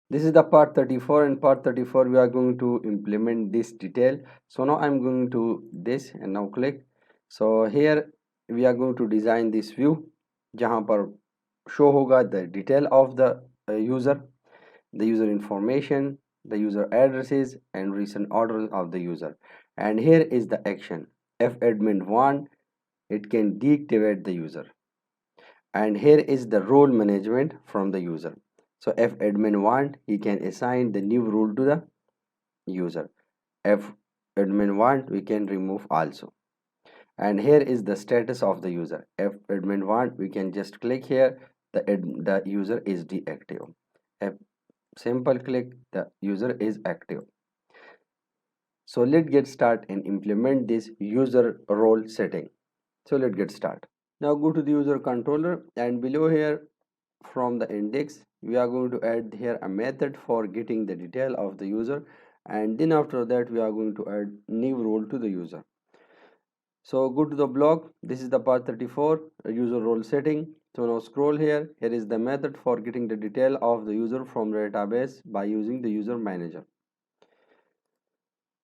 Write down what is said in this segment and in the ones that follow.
This is the part 34. In part 34 we are going to implement this detail. So now I'm going to this and now click. So here we are going to design this view जहाँ पर show होगा the detail of the user, the user information, the user addresses and recent orders of the user. And here is the action. If admin want, it can deactivate the user. And here is the role management from the user. So if admin want, he can assign the new rule to the user. If admin want, we can remove also. And here is the status of the user. If admin want, we can just click here, the user is deactive. If simple click, the user is active. So let's get start and implement this user role setting. So let's get start. Now go to the user controller and below here from the index we are going to add here a method for getting the detail of the user, and then after that we are going to add new role to the user. So go to the blog. This is the part 34 user role setting. So now scroll here. Here is the method for getting the detail of the user from the database by using the user manager.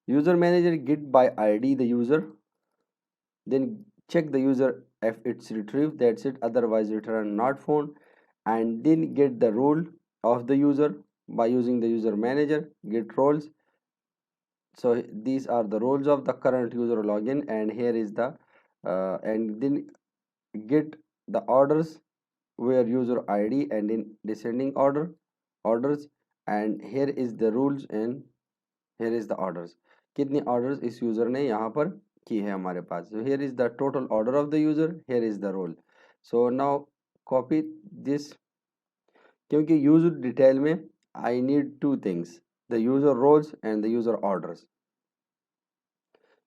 User manager get by ID the user, then check the user if it's retrieved, that's it, otherwise return not found, and then get the role of the user by using the user manager, get roles. So these are the roles of the current user login, and here is the and then get the orders where user id and in descending orders, and here is the rules and here is the orders. कितने orders इस user ने यहाँ पर की है हमारे पास. So here is the total order of the user, here is the role. So now copy this, क्योंकि user detail में I need two things, the user roles and the user orders.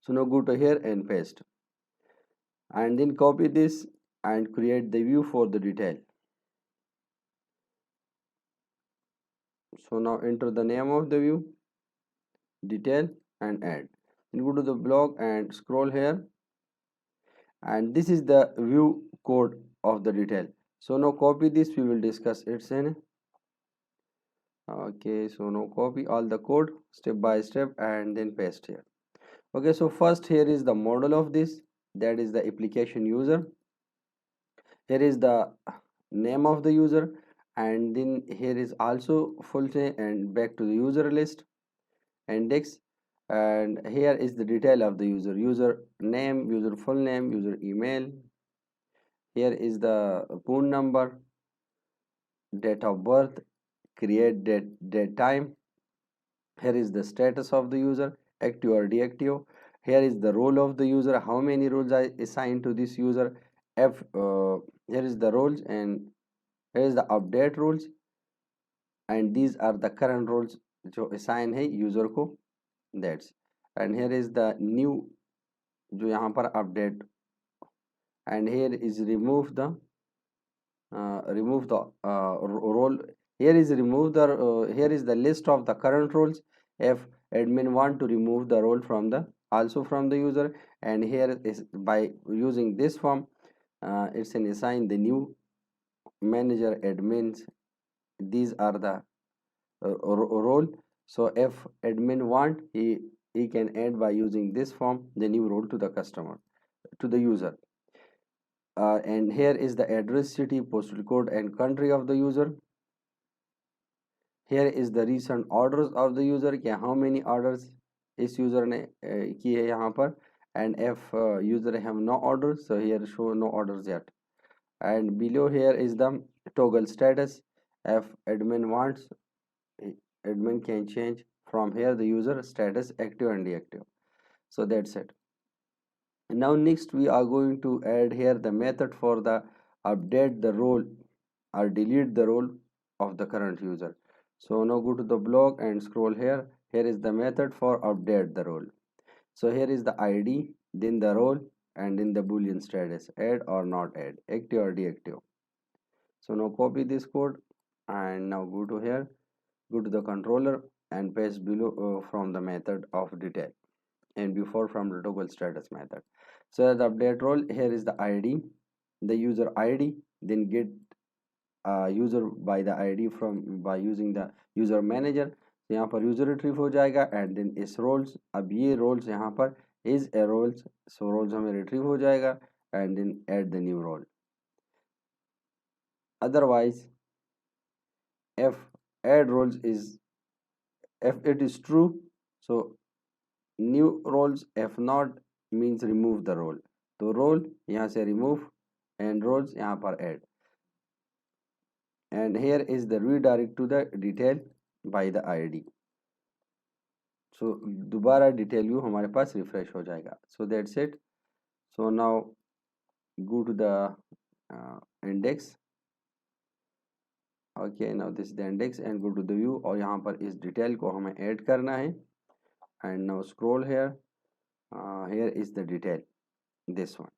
So now go to here and paste, and then copy this and create the view for the detail. So now enter the name of the view, detail, and add. Then go to the blog and scroll here, and this is the view code of the detail. So now copy this, we will discuss it in. Okay, so now copy all the code step by step and then paste here. Okay, so first here is the model of this, that is the application user. Here is the name of the user, and then here is also full name and back to the user list index, and here is the detail of the user, user name, user full name, user email. Here is the phone number, date of birth, create date time. Here is the status of the user, active or deactive. Here is the role of the user, how many roles I assigned to this user. Here is the roles, and here is the update rules, and these are the current roles जो assign है user को, that's. And here is the new जो यहाँ पर update, and here is remove the role. Here is remove the here is the list of the current roles if admin want to remove the role from the also from the user, and here is by using this form it's an assign the new manager admins. These are the role. So if admin want, he can add by using this form the new role to the customer, to the user. And here is the address, city, postal code and country of the user. Here is the recent orders of the user, क्या how many orders इस user ने की है यहाँ पर. And if user have no orders, so here show no orders yet. And below here is the toggle status. If admin wants, admin can change from here the user status active and deactive. So that's it. Now next we are going to add here the method for the update the role or delete the role of the current user. So now go to the blog and scroll here. Here is the method for update the role. So here is the ID, then the role, and then the boolean status, add or not add, active or deactive. So now copy this code and now go to here, go to the controller and paste below from the method of detail and before from the toggle status method. So the update role, here is the ID, the user ID, then get user by the id from by using the user manager, तो यहाँ पर user retrieve हो जाएगा and then इस roles, अब ये roles यहाँ पर is a roles, so roles हमें रिट्रीव हो जाएगा and then add the new role. Otherwise if add roles is, if it is true, so new roles, if not means remove the role, तो role यहाँ से remove and roles यहाँ पर add, and here is the redirect to the detail by the id, so दोबारा detail view हमारे पास refresh हो जाएगा। So that's it. So now go to the index, okay, now this is the index and go to the view, और यहाँ पर इस detail को हमें add करना है and now scroll here, here is the detail, this one,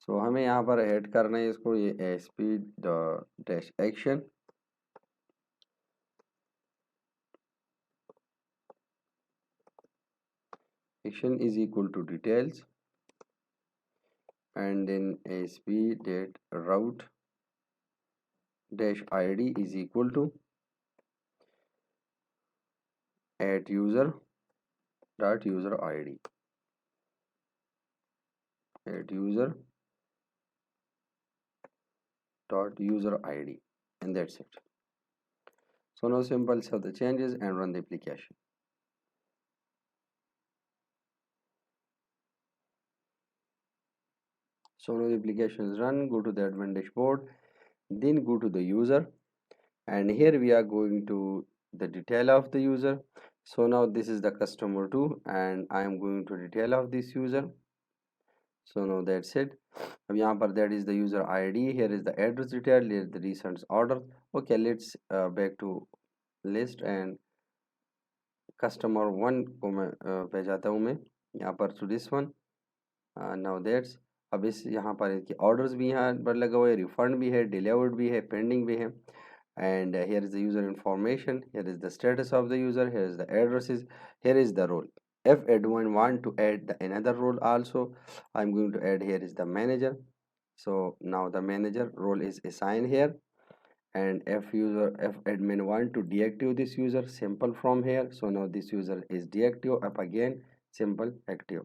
so हमें यहाँ पर ऐड करना है इसको, ये speed dash action, action is equal to details and then asp dot route dash id is equal to add user dot user id, add user dot user id, and that's it. So now simple save the changes and run the application. So now the application is run, go to the admin dashboard, then go to the user, and here we are going to the detail of the user. So now this is the customer 2 and I am going to detail of this user. So now that's it. अब यहाँ पर that is the user ID, here is the address detail, here is the recent order. Okay, let's back to list and customer 1 को मैं पे जाता हूँ मैं यहाँ पर to this one. Now that's, अब इस यहाँ पर इसके ऑर्डर्स भी यहाँ पर लगा हुआ है, रिफंड भी है, डिलीवर्ड भी है, पेंडिंग भी है, and here is the user information, here is the status of the user, here is the addresses, here is the role. If anyone want to add the another role also, I'm going to add, here is the manager, so now the manager role is assigned here, and if admin want to deactivate this user, simple from here, so now this user is deactive, up again simple active.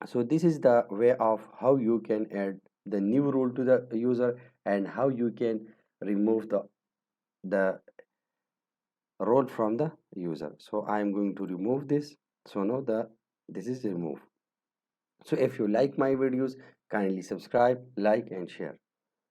So this is the way of how you can add the new rule to the user and how you can remove the role from the user. So I am going to remove this, so now this is removed. So if you like my videos, kindly subscribe, like and share.